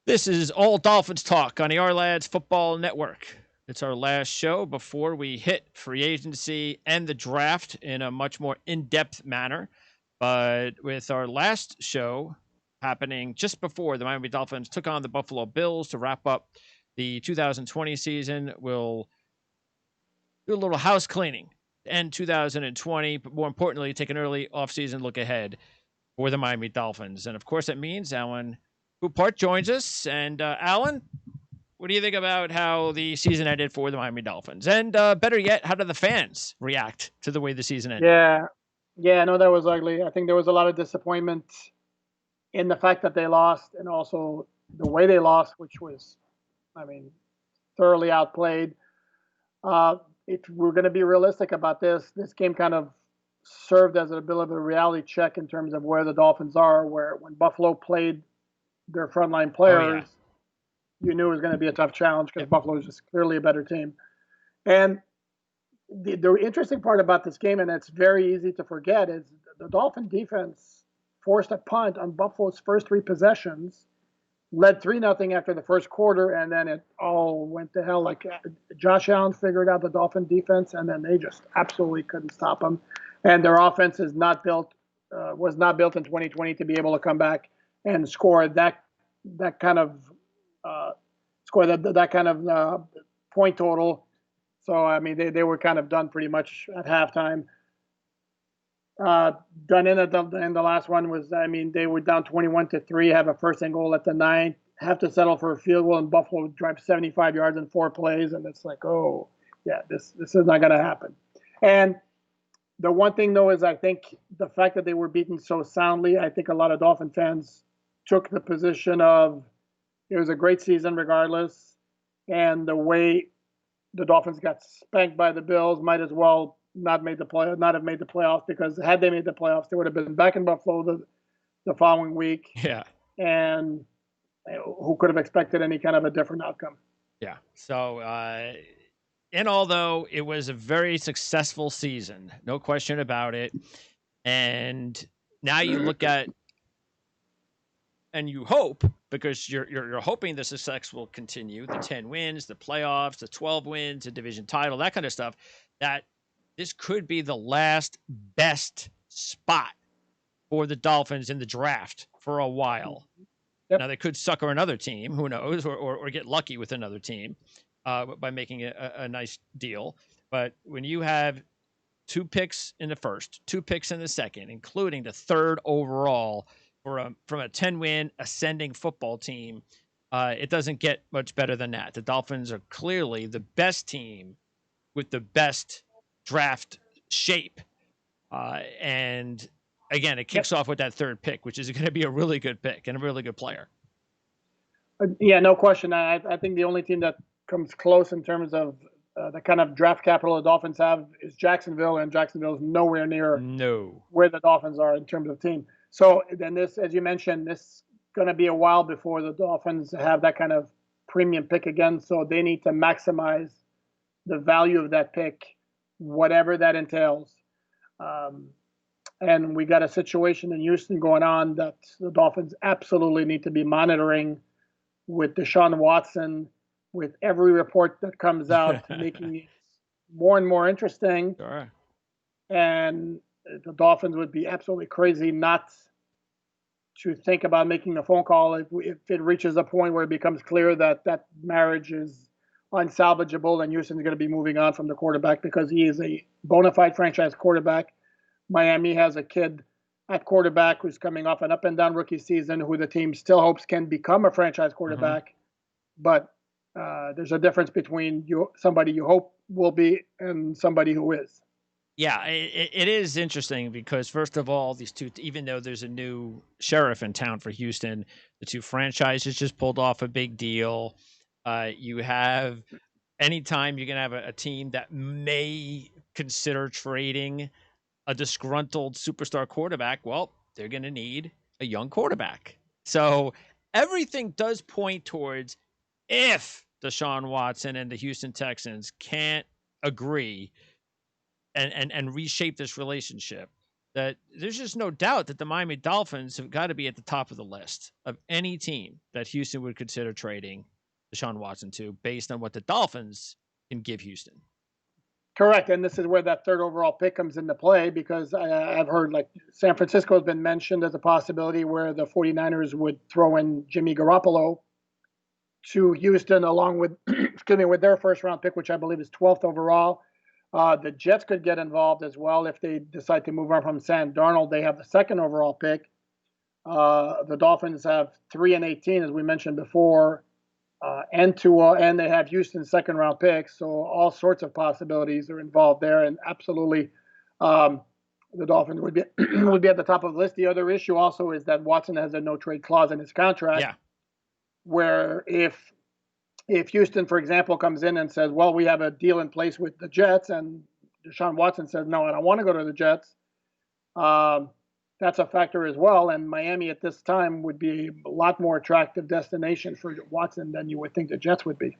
This is All Dolphins Talk on the Lads Football Network. It's our last show before we hit free agency and the draft in a much more in-depth manner. But with our last show happening just before the Miami Dolphins took on the Buffalo Bills to wrap up the 2020 season, we'll do a little house cleaning to end 2020, but more importantly, take an early offseason look ahead for the Miami Dolphins. And of course, that means Alan Coupart joins us. And Alan, what do you think about how the season ended for the Miami Dolphins? And better yet, how did the fans react to the way the season ended? Yeah, no, that was ugly. I think there was a lot of disappointment in the fact that they lost and also the way they lost, which was, thoroughly outplayed. If we're going to be realistic about this game kind of served as a bit of a reality check in terms of where the Dolphins are, where when Buffalo played their frontline players, you knew it was going to be a tough challenge because Buffalo is just clearly a better team. And the interesting part about this game, and it's very easy to forget, is the Dolphin defense forced a punt on Buffalo's first three possessions, led 3-0 after the first quarter, and then it all went to hell. Like Josh Allen figured out the Dolphin defense, and then they just absolutely couldn't stop them. And their offense is not built, was not built in 2020 to be able to come back and score that kind of point total. So they were kind of done pretty much at halftime. Done in the last one was, they were down 21-3, have a first and goal at the 9th, have to settle for a field goal, and Buffalo drive 75 yards in 4 plays, and it's like, oh yeah, this is not going to happen. And the one thing though is I think the fact that they were beaten so soundly, I think a lot of Dolphin fans took the position of it was a great season regardless, and the way the Dolphins got spanked by the Bills might as well not have made the playoffs, because had they made the playoffs, they would have been back in Buffalo the following week. Yeah. And who could have expected any kind of a different outcome? Yeah. So, and although it was a very successful season, no question about it. And now you look at, and you hope, because you're hoping the success will continue, the 10 wins, the playoffs, the 12 wins, the division title, that kind of stuff, that this could be the last best spot for the Dolphins in the draft for a while. Yep. Now, they could sucker another team, who knows, or get lucky with another team by making a nice deal. But when you have 2 picks in the first, 2 picks in the second, including the 3rd overall from a 10-win ascending football team, it doesn't get much better than that. The Dolphins are clearly the best team with the best draft shape. And again, it kicks off with that 3rd pick, which is going to be a really good pick and a really good player. Yeah, no question. I think the only team that comes close in terms of the kind of draft capital the Dolphins have is Jacksonville, and Jacksonville is nowhere near where the Dolphins are in terms of team. So then this, as you mentioned, this is going to be a while before the Dolphins have that kind of premium pick again. So they need to maximize the value of that pick, whatever that entails. And we got a situation in Houston going on that the Dolphins absolutely need to be monitoring, with Deshaun Watson, with every report that comes out, making it more and more interesting. Sure. And the Dolphins would be absolutely crazy not to think about making a phone call if it reaches a point where it becomes clear that that marriage is unsalvageable and Houston's going to be moving on from the quarterback, because he is a bona fide franchise quarterback. Miami has a kid at quarterback who's coming off an up and down rookie season, who the team still hopes can become a franchise quarterback. But there's a difference between somebody you hope will be and somebody who is. Yeah, it is interesting because, first of all, these two, even though there's a new sheriff in town for Houston, the 2 franchises just pulled off a big deal. You have, anytime you're going to have a team that may consider trading a disgruntled superstar quarterback, well, they're going to need a young quarterback. So everything does point towards, if Deshaun Watson and the Houston Texans can't agree and reshape this relationship, that there's just no doubt that the Miami Dolphins have got to be at the top of the list of any team that Houston would consider trading Deshaun Watson to, based on what the Dolphins can give Houston. Correct, and this is where that third overall pick comes into play, because I've heard like San Francisco has been mentioned as a possibility where the 49ers would throw in Jimmy Garoppolo to Houston along with excuse me, with their first round pick, which I believe is 12th overall. The Jets could get involved as well if they decide to move on from Sam Darnold. They have the second overall pick. The Dolphins have 3 and 18, as we mentioned before, and Tua, and they have Houston's second round pick. So all sorts of possibilities are involved there, and absolutely, the Dolphins would be would be at the top of the list. The other issue also is that Watson has a no trade clause in his contract. Yeah. Where if Houston, for example, comes in and says, well, we have a deal in place with the Jets, and Deshaun Watson says, no, I don't want to go to the Jets, that's a factor as well. And Miami at this time would be a lot more attractive destination for Watson than you would think the Jets would be.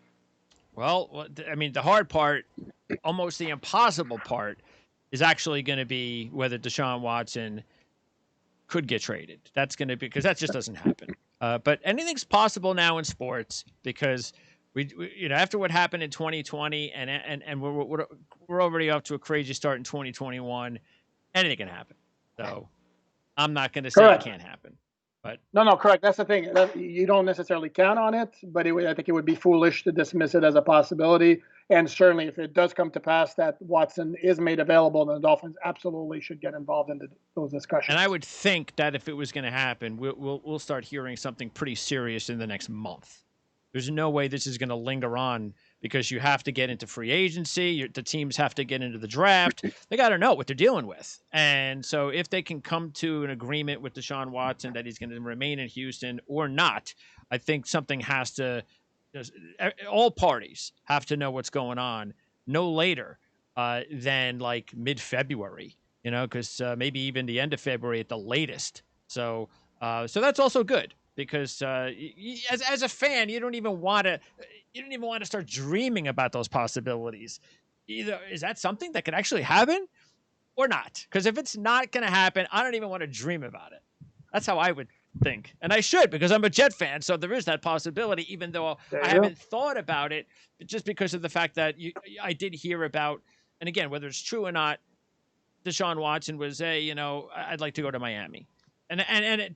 Well, I mean, the hard part, almost the impossible part, is actually going to be whether Deshaun Watson could get traded. That's going to be, because that just doesn't happen. But anything's possible now in sports, because we after what happened in 2020 and we're already off to a crazy start in 2021, anything can happen. So I'm not going to say Correct. It can't happen. But no, correct. That's the thing. You don't necessarily count on it, but I think it would be foolish to dismiss it as a possibility. And certainly, if it does come to pass that Watson is made available, then the Dolphins absolutely should get involved in those discussions. And I would think that if it was going to happen, we'll start hearing something pretty serious in the next month. There's no way this is going to linger on, because you have to get into free agency. The teams have to get into the draft. They got to know what they're dealing with. And so if they can come to an agreement with Deshaun Watson that he's going to remain in Houston or not, I think something has to – all parties have to know what's going on no later than like mid-February, because maybe even the end of February at the latest. So that's also good. Because as a fan, you don't even want to start dreaming about those possibilities. Either is that something that could actually happen or not? Because if it's not going to happen, I don't even want to dream about it. That's how I would think, and I should, because I'm a Jet fan. So there is that possibility, even though I haven't thought about it, just because of the fact that I did hear about, and again, whether it's true or not, Deshaun Watson was I'd like to go to Miami. And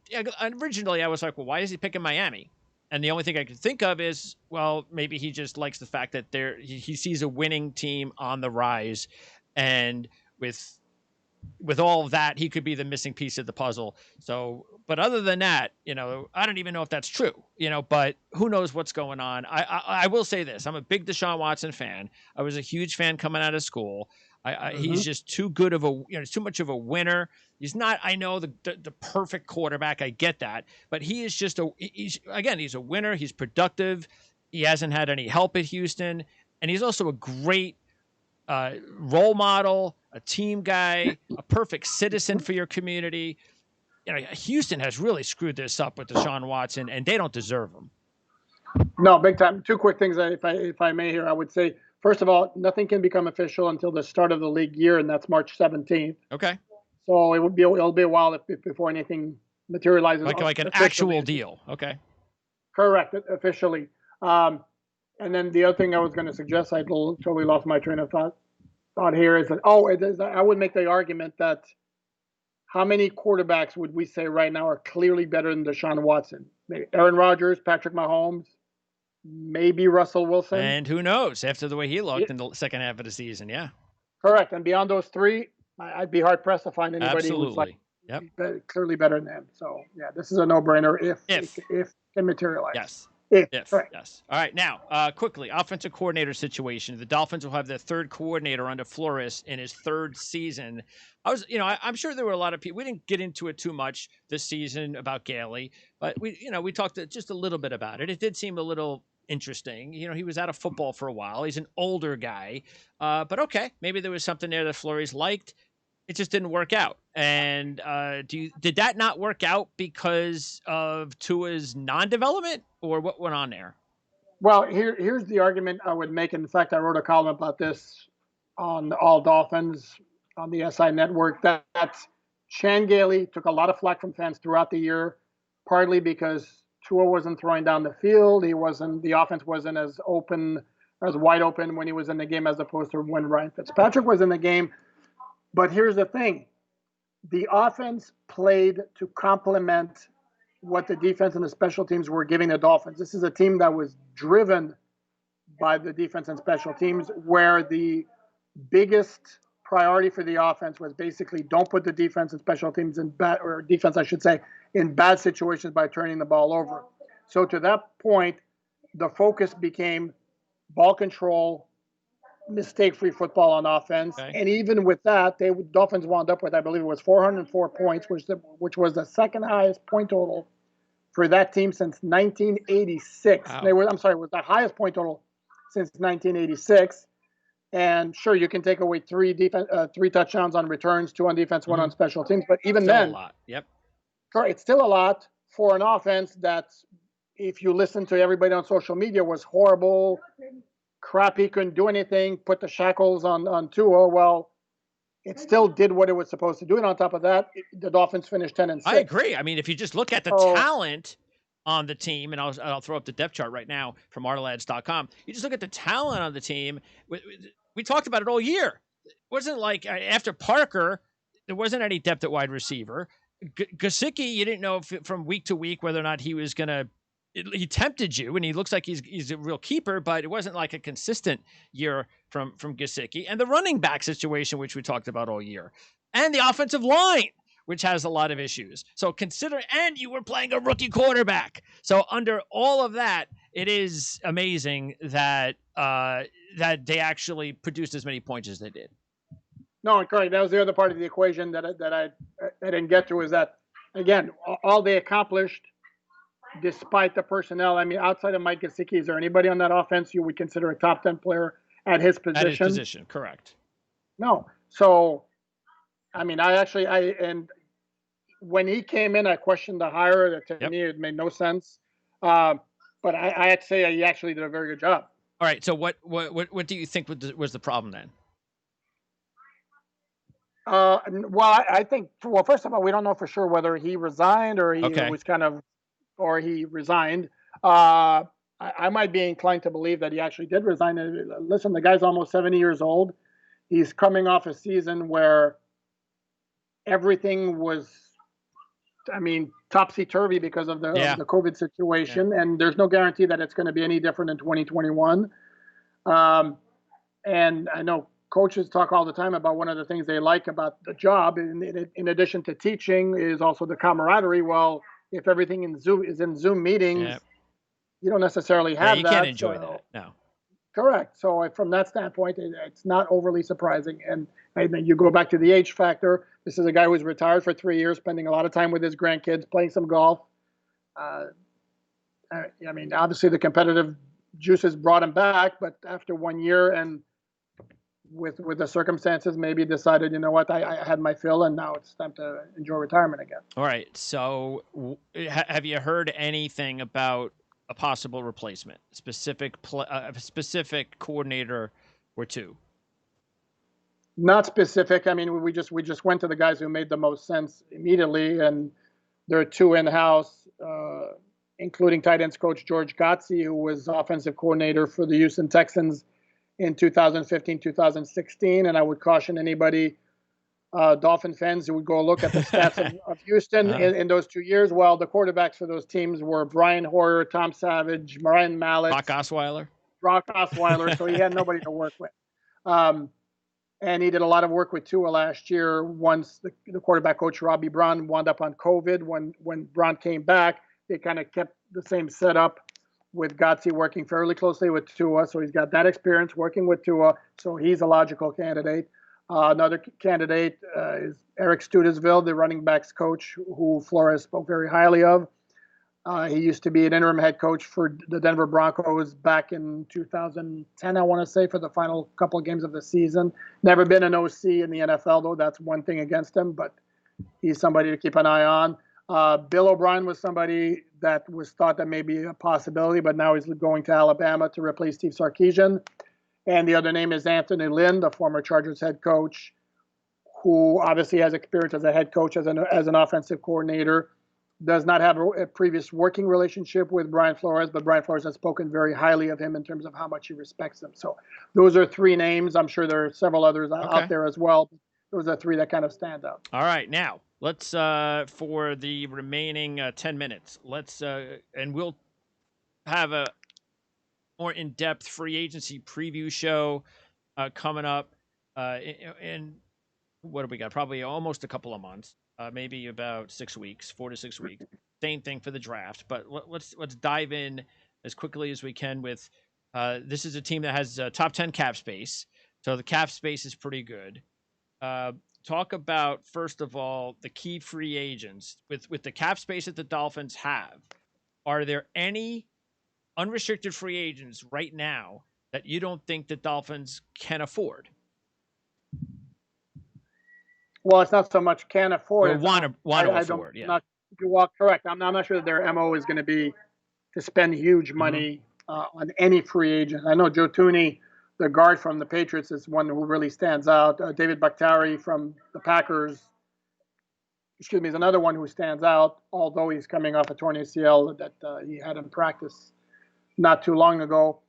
originally I was like, well, why is he picking Miami? And the only thing I could think of is, well, maybe he just likes the fact that he sees a winning team on the rise, and with all of that, he could be the missing piece of the puzzle. So, but other than that, I don't even know if that's true, but who knows what's going on. I will say this. I'm a big Deshaun Watson fan. I was a huge fan coming out of school. He's just too good of too much of a winner. He's not, I know, the perfect quarterback. I get that. But he is just he's a winner. He's productive. He hasn't had any help at Houston. And he's also a great role model, a team guy, a perfect citizen for your community. Houston has really screwed this up with Deshaun Watson, and they don't deserve him. No, big time. Two quick things, if I may here. I would say, first of all, nothing can become official until the start of the league year, and that's March 17th. Okay. So it'll be a while before anything materializes. Like an actual deal. Okay. Correct. Officially. And then the other thing I was going to suggest, I totally lost my train of thought here, is that, I would make the argument that how many quarterbacks would we say right now are clearly better than Deshaun Watson? Maybe Aaron Rodgers, Patrick Mahomes, maybe Russell Wilson. And who knows, after the way he looked in the second half of the season, yeah. Correct. And beyond those three, I'd be hard-pressed to find anybody who's clearly better than him. So, yeah, this is a no-brainer if it can materialize. Yes. Yes. All right. Now, quickly, offensive coordinator situation. The Dolphins will have their third coordinator under Flores in his third season. I'm sure there were a lot of people. We didn't get into it too much this season about Gailey, but we talked just a little bit about it. It did seem a little interesting. He was out of football for a while. He's an older guy, but okay, maybe there was something there that Flores liked. It just didn't work out. And did that not work out because of Tua's non-development, or what went on there? Well, here's the argument I would make. In fact, I wrote a column about this on All Dolphins on the SI Network. That Chan Gailey took a lot of flack from fans throughout the year, partly because Tua wasn't throwing down the field. The offense wasn't as wide open when he was in the game as opposed to when Ryan Fitzpatrick was in the game. But here's the thing. The offense played to complement what the defense and the special teams were giving the Dolphins. This is a team that was driven by the defense and special teams, where the biggest priority for the offense was basically don't put the defense and special teams in bad, or defense, I should say, in bad situations by turning the ball over. So to that point, the focus became ball control, mistake-free football on offense. Okay. And even with that, Dolphins wound up with, I believe it was 404 points, which was the second highest point total for that team since 1986. Wow. It was the highest point total since 1986. And sure, you can take away three touchdowns on returns, 2 on defense, 1 on special teams. But even still then, a lot. Yep. It's still a lot for an offense that, if you listen to everybody on social media, was horrible, crappy, couldn't do anything, put the shackles on Tua. Well, it still did what it was supposed to do. And on top of that, the Dolphins finished 10-6. I agree. I mean, if you just look at the talent on the team, and I'll throw up the depth chart right now from artalads.com. You just look at the talent on the team. We talked about it all year. It wasn't like after Parker, there wasn't any depth at wide receiver. Gesicki, you didn't know from week to week whether or not he was going to. He tempted you, and he looks like he's a real keeper, but it wasn't like a consistent year from Gesicki. And the running back situation, which we talked about all year, and the offensive line, which has a lot of issues. So and you were playing a rookie quarterback. So under all of that, it is amazing that that they actually produced as many points as they did. No, correct. That was the other part of the equation that I didn't get to, is that, again, all they accomplished despite the personnel. I mean, outside of Mike Gesicki, is there anybody on that offense you would consider a top 10 player at his position? At his position, correct. No. So, I mean, and when he came in, I questioned the hire. To me, it made no sense. But I had to say he actually did a very good job. All right. So what do you think was the problem then? Well, I think, first of all, we don't know for sure whether he resigned or he resigned. I might be inclined to believe that he actually did resign. Listen, the guy's almost 70 years old. He's coming off a season where everything was, topsy-turvy because of the COVID situation. Yeah. And there's no guarantee that it's going to be any different in 2021. And I know coaches talk all the time about one of the things they like about the job, in addition to teaching, is also the camaraderie. Well, if everything is in Zoom meetings, you don't necessarily have that. You can't enjoy that. No. Correct. So from that standpoint, it's not overly surprising. And you go back to the age factor. This is a guy who's retired for 3 years, spending a lot of time with his grandkids, playing some golf. Obviously the competitive juices brought him back, but after 1 year and with the circumstances, maybe decided, you know what, I had my fill, and now it's time to enjoy retirement again. All right. So have you heard anything about a possible replacement, specific coordinator or two? Not specific. I mean, we just went to the guys who made the most sense immediately, and there are 2 in-house, including tight ends coach George Gotze, who was offensive coordinator for the Houston Texans in 2015, 2016. And I would caution anybody, Dolphin fans, who would go look at the stats of Houston in those 2 years. Well, the quarterbacks for those teams were Brian Hoyer, Tom Savage, Ryan Mallett, Brock Osweiler. So he had nobody to work with. And he did a lot of work with Tua last year. Once the quarterback coach, Robbie Braun, wound up on COVID, when Braun came back, they kind of kept the same setup, with Gotze working fairly closely with Tua. So he's got that experience working with Tua. So he's a logical candidate. Another candidate is Eric Studisville, the running backs coach, who Flores spoke very highly of. He used to be an interim head coach for the Denver Broncos back in 2010, I want to say, for the final couple of games of the season. Never been an OC in the NFL, though. That's one thing against him, but he's somebody to keep an eye on. Bill O'Brien was somebody that was thought that may be a possibility, but now he's going to Alabama to replace Steve Sarkisian. And the other name is Anthony Lynn, the former Chargers head coach, who obviously has experience as a head coach, as an offensive coordinator, does not have a previous working relationship with Brian Flores, but Brian Flores has spoken very highly of him in terms of how much he respects him. So those are three names. I'm sure there are several others out there as well. Those are three that kind of stand out. All right, now let's for the remaining 10 minutes, let's and we'll have a more in-depth free agency preview show coming up in what do we got? Probably almost a couple of months, maybe about 6 weeks, 4 to 6 weeks. Same thing for the draft, but let's dive in as quickly as we can with this is a team that has top 10 cap space, so the cap space is pretty good. Talk about, first of all, the key free agents with the cap space that the Dolphins have. Are there any unrestricted free agents right now that you don't think the Dolphins can afford? Well, it's not so much can afford. Or want to afford, yeah. Correct. I'm not sure that their MO is going to be to spend huge money on any free agent. I know Joe Thuney, the guard from the Patriots, is one who really stands out. David Bakhtiari from the Packers, is another one who stands out, although he's coming off a torn ACL that he had in practice not too long ago.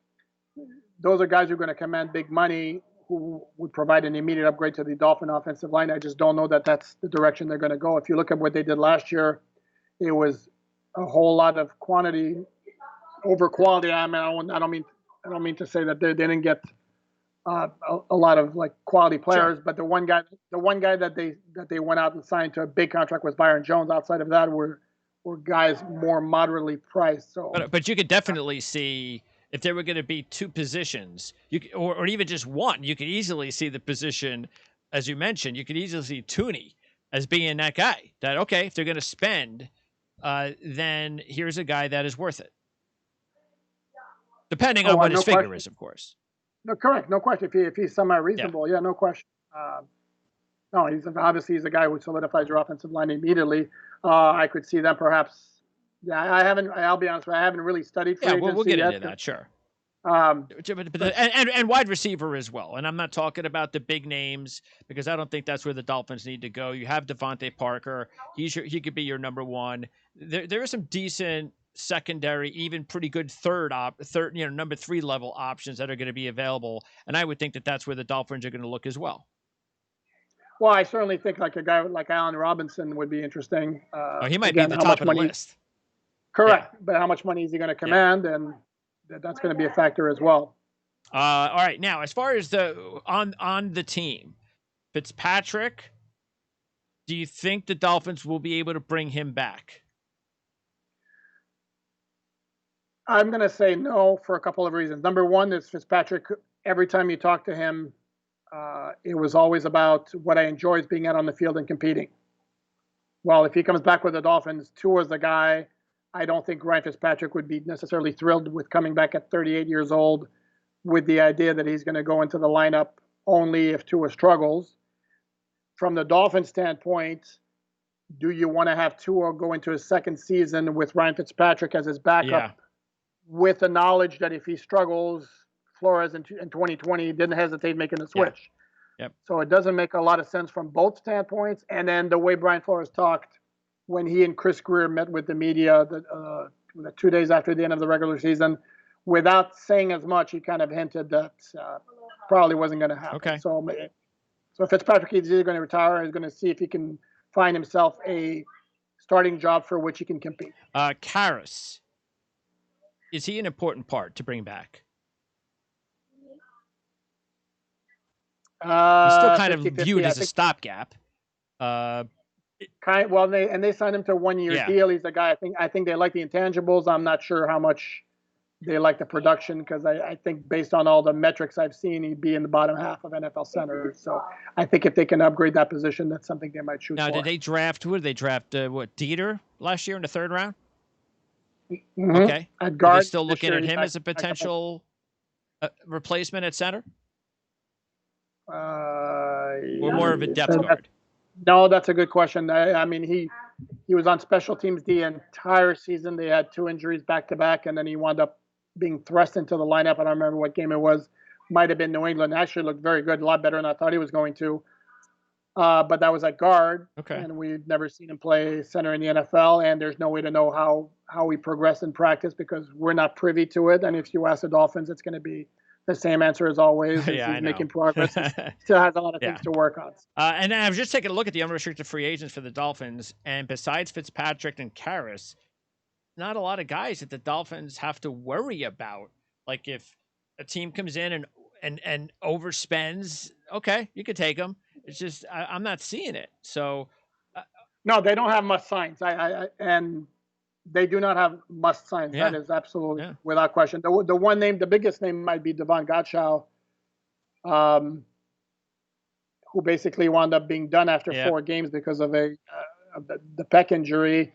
Those are guys who are going to command big money, who would provide an immediate upgrade to the Dolphin offensive line. I just don't know that that's the direction they're going to go. If you look at what they did last year, it was a whole lot of quantity over quality. I mean, I don't mean to say that they didn't get a lot of like quality players, but the one guy that they went out and signed to a big contract was Byron Jones. Outside of that, were guys more moderately priced. So, but you could definitely see, if there were going to be two positions, or even just one, you could easily see the position, as you mentioned, you could easily see Thuney as being that guy. That, okay, if they're going to spend, then here's a guy that is worth it. Depending on what his figure is, of course. No, correct. No question. If he's semi-reasonable, yeah, no question. No, he's a guy who solidifies your offensive line immediately. I could see them perhaps. Yeah, I'll be honest with you, I haven't really studied free agency we'll get yet, into that, sure. And wide receiver as well. And I'm not talking about the big names, because I don't think that's where the Dolphins need to go. You have Devontae Parker. He could be your number one. There are some decent secondary, even pretty good third, number 3 level options that are going to be available. And I would think that that's where the Dolphins are going to look as well. Well, I certainly think like a guy like Allen Robinson would be interesting. He might be at the top of the list. Correct. Yeah. But how much money is he going to command? Yeah. And that's going to be a factor as well. All right. Now, as far as on the team, Fitzpatrick, do you think the Dolphins will be able to bring him back? I'm going to say no for a couple of reasons. Number one is Fitzpatrick, every time you talk to him, it was always about what I enjoy is being out on the field and competing. Well, if he comes back with the Dolphins, Tua's the guy. I don't think Ryan Fitzpatrick would be necessarily thrilled with coming back at 38 years old with the idea that he's going to go into the lineup only if Tua struggles. From the Dolphins standpoint, do you want to have Tua go into his second season with Ryan Fitzpatrick as his backup, with the knowledge that if he struggles, Flores in 2020 didn't hesitate making the switch? Yep. So it doesn't make a lot of sense from both standpoints. And then the way Brian Flores talked when he and Chris Greer met with the media 2 days after the end of the regular season, without saying as much, he kind of hinted that probably wasn't going to happen. Okay. So Fitzpatrick is either going to retire or he's going to see if he can find himself a starting job for which he can compete. Karras, is he an important part to bring back? He's still kind of viewed as a stopgap. They signed him to a 1-year deal. He's a guy. I think they like the intangibles. I'm not sure how much they like the production, because I think based on all the metrics I've seen, he'd be in the bottom half of NFL center. So I think if they can upgrade that position, that's something they might shoot for. Now, did they draft? Who did they draft? Dieter last year in the 3rd round? Mm-hmm. Okay. At guard, are they still looking at him as a potential replacement at center? Or more of a depth guard? No, that's a good question. I mean, he was on special teams the entire season. They had 2 injuries back to back, and then he wound up being thrust into the lineup. I don't remember what game it was. Might have been New England. Actually looked very good, a lot better than I thought he was going to. but that was at guard, Okay. and we've never seen him play center in the NFL. And there's no way to know how he progressed in practice because we're not privy to it. And if you ask the Dolphins, it's going to be the same answer as always: is Yeah, I he's know. making progress. He still has a lot of Yeah. things to work on. And I was just taking a look at the unrestricted free agents for the Dolphins, and besides Fitzpatrick and Karras, not a lot of guys that the Dolphins have to worry about. Like if a team comes in and overspends, okay, you could take them. It's just I'm not seeing it. So No, they don't have must signs. And they do not have must signs. yeah, That is absolutely yeah. without question. The one name, the biggest name, might be Devon Gottschall, who basically wound up being done after Yep. 4 games because of the pec injury.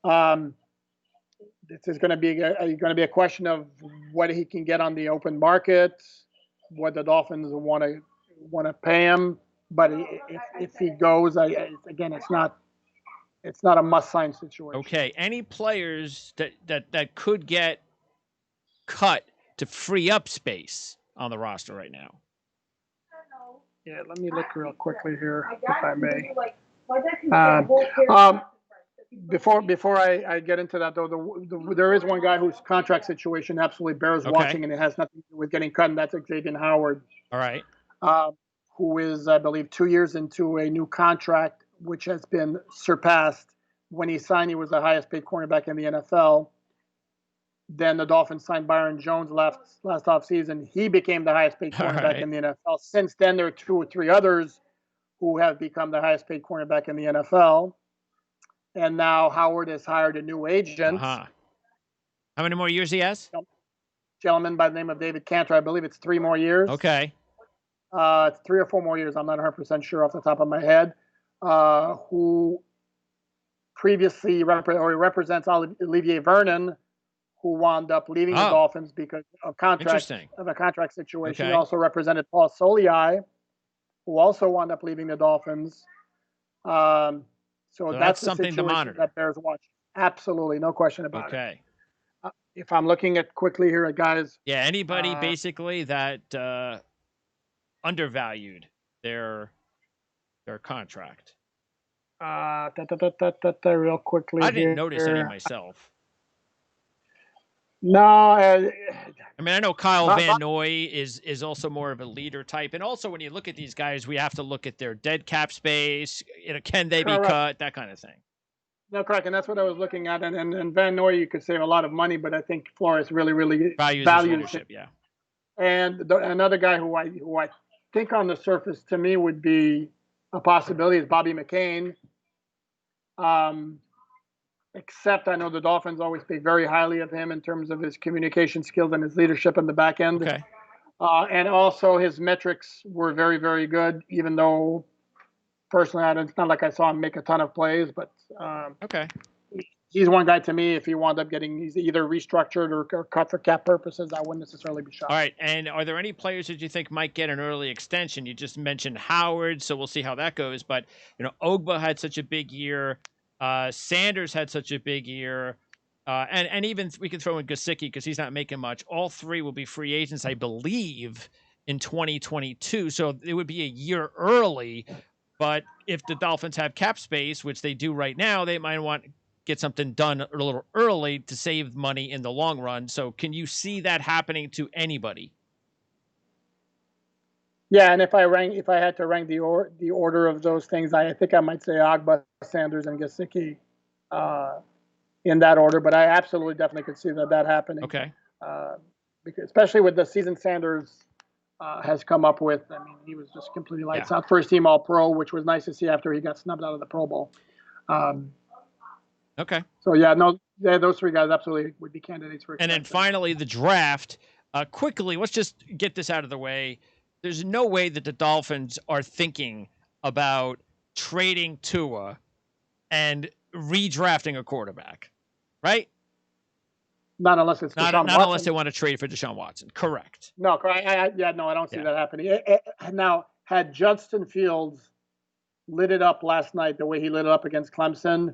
This is going to be a question of what he can get on the open market, what the Dolphins want to pay him. But if he goes, again, it's not a must sign situation. Okay. Any players that could get cut to free up space on the roster right now? Yeah, let me look real quickly here, if I may. Before I get into that, though, there is one guy whose contract situation absolutely bears watching, and it has nothing to do with getting cut, and that's Xavier Howard. All right. Who is, I believe, 2 years into a new contract, which has been surpassed. When he signed, he was the highest paid cornerback in the NFL. Then the Dolphins signed Byron Jones last offseason. He became the highest paid cornerback in the NFL. Since then, there are 2 or 3 others who have become the highest paid cornerback in the NFL. And now Howard has hired a new agent. How many more years he has? Gentleman by the name of David Cantor. I believe it's 3 more years. Okay. It's 3 or 4 more years. I'm not 100% sure off the top of my head. Who previously represents Olivier Vernon, who wound up leaving the Dolphins because of a contract situation. Okay. He also represented Paul Soliai, who also wound up leaving the Dolphins. So that's something to monitor. That bears watching. Absolutely, no question about it. Okay. If I'm looking at quickly here at guys. Yeah, anybody basically that undervalued their contract. Real quickly. I didn't notice any myself. No, I mean, I know Kyle Van Noy is also more of a leader type, and also when you look at these guys, we have to look at their dead cap space. Can they be cut? That kind of thing. No, correct, and that's what I was looking at. And Van Noy, you could save a lot of money, but I think Flores really values leadership. Yeah. And another guy who I think on the surface to me would be a possibility is Bobby McCain. Except I know the Dolphins always speak very highly of him in terms of his communication skills and his leadership in the back end. Okay. And also his metrics were very, very good, even though personally it's not like I saw him make a ton of plays, but okay. He's one guy to me, if he wound up getting he's either restructured or cut for cap purposes, I wouldn't necessarily be shocked. All right. And are there any players that you think might get an early extension? You just mentioned Howard, so we'll see how that goes. But, Ogba had such a big year. Sanders had such a big year. And even we can throw in Gesicki because he's not making much. All 3 will be free agents, I believe, in 2022. So it would be a year early. But if the Dolphins have cap space, which they do right now, they might want to get something done a little early to save money in the long run. So can you see that happening to anybody? Yeah, and if I had to rank the order of those things, I think I might say Ogba, Sanders, and Gesicki in that order. But I absolutely definitely could see that happening. Okay. Because especially with the season Sanders has come up with. I mean, he was just completely lights out. First team All-Pro, which was nice to see after he got snubbed out of the Pro Bowl. Okay. So those 3 guys absolutely would be candidates for extension. And then finally, the draft. Quickly, let's just get this out of the way. There's no way that the Dolphins are thinking about trading Tua and redrafting a quarterback, right? Not unless it's not unless they want to trade for Deshaun Watson. Correct. No, I don't see that happening. Now, had Justin Fields lit it up last night the way he lit it up against Clemson,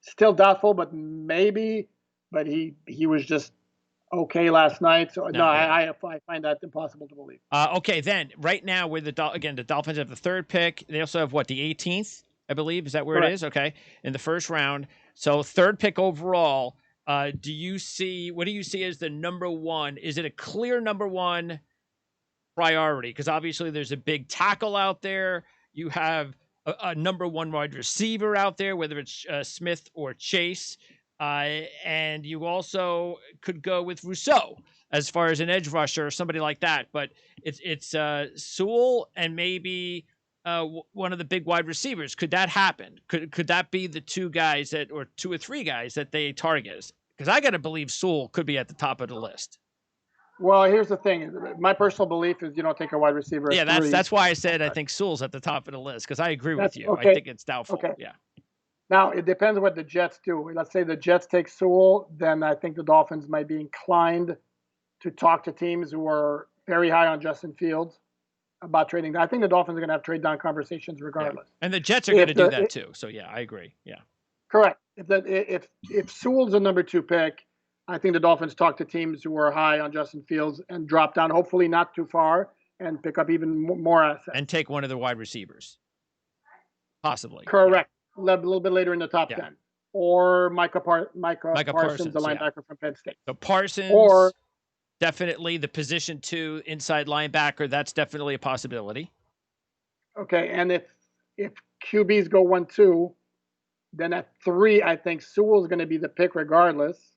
still doubtful, but maybe. But he was just okay last night. So no, No, yeah. I find that impossible to believe. Okay, then right now with the Dolphins have the third pick. They also have what, the 18th, I believe. Is that where it Correct. is? Okay, in the first round. So third pick overall. What do you see as the number one? Is it a clear number one priority? Because obviously there's a big tackle out there. You have a number one wide receiver out there, whether it's Smith or Chase. And you also could go with Rousseau as far as an edge rusher or somebody like that. But it's Sewell and maybe one of the big wide receivers. Could that happen? Could that be the two guys that, or two or three guys that they target? Because I got to believe Sewell could be at the top of the list. Well, here's the thing. My personal belief is you don't take a wide receiver at Yeah, three. that's why I said I think Sewell's at the top of the list, because I agree with That's you. okay. I think it's doubtful. Okay. Yeah. Now, it depends what the Jets do. Let's say the Jets take Sewell, then I think the Dolphins might be inclined to talk to teams who are very high on Justin Fields about trading. I think the Dolphins are going to have trade down conversations regardless. Yeah. And the Jets are going to do that too. So yeah, I agree. Yeah. Correct. If Sewell's a number 2 pick, I think the Dolphins talk to teams who are high on Justin Fields and drop down, hopefully not too far, and pick up even more assets. And take one of the wide receivers. Possibly. Correct. A little bit later in the top 10. Or Micah Parsons, the linebacker from Penn State. So Parsons, or definitely the position 2 inside linebacker. That's definitely a possibility. Okay, and if QBs go 1-2, then at 3, I think Sewell's going to be the pick regardless.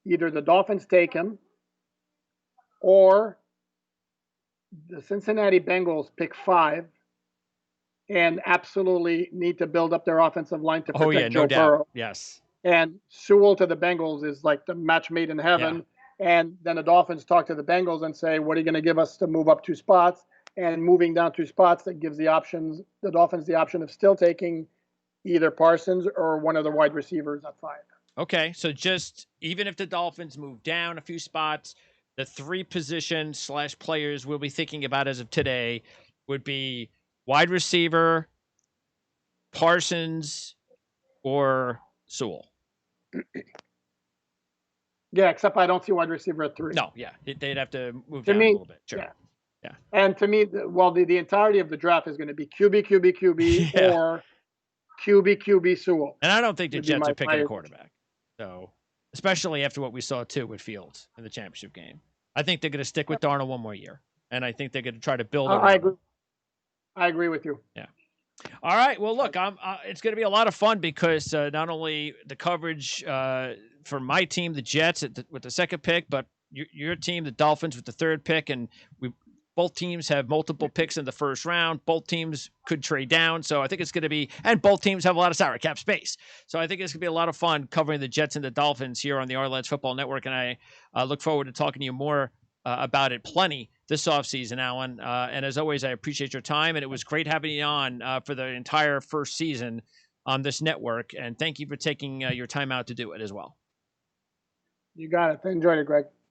Either the Dolphins take him, or the Cincinnati Bengals pick 5 and absolutely need to build up their offensive line to protect Joe Burrow. Yes. And Sewell to the Bengals is like the match made in heaven. Yeah. And then the Dolphins talk to the Bengals and say, what are you going to give us to move up 2 spots? And moving down 2 spots, that gives the Dolphins the option of still taking either Parsons or one of the wide receivers at 5. Okay, so just even if the Dolphins move down a few spots, the 3 position / players we'll be thinking about as of today would be wide receiver, Parsons, or Sewell. Yeah, except I don't see wide receiver at 3. No, yeah, they'd have to move down a little bit. Sure. Yeah. And to me, the entirety of the draft is going to be QB, yeah. Or QB, Sewell. And I don't think the Jets are picking a quarterback. So, especially after what we saw too with Fields in the championship game, I think they're going to stick with Darnold one more year, and I think they're going to try to build. I agree with you. Yeah. All right. Well, look, it's going to be a lot of fun because not only the coverage for my team, the Jets, with the second pick, but your team, the Dolphins, with the third pick, and both teams have multiple picks in the first round. Both teams could trade down. So I think it's going to be, and both teams have a lot of salary cap space. So I think it's going to be a lot of fun covering the Jets and the Dolphins here on the Arlets Football Network. And I look forward to talking to you more about it plenty this offseason, Alan. And as always, I appreciate your time. And it was great having you on for the entire first season on this network. And thank you for taking your time out to do it as well. You got it. I enjoyed it, Greg.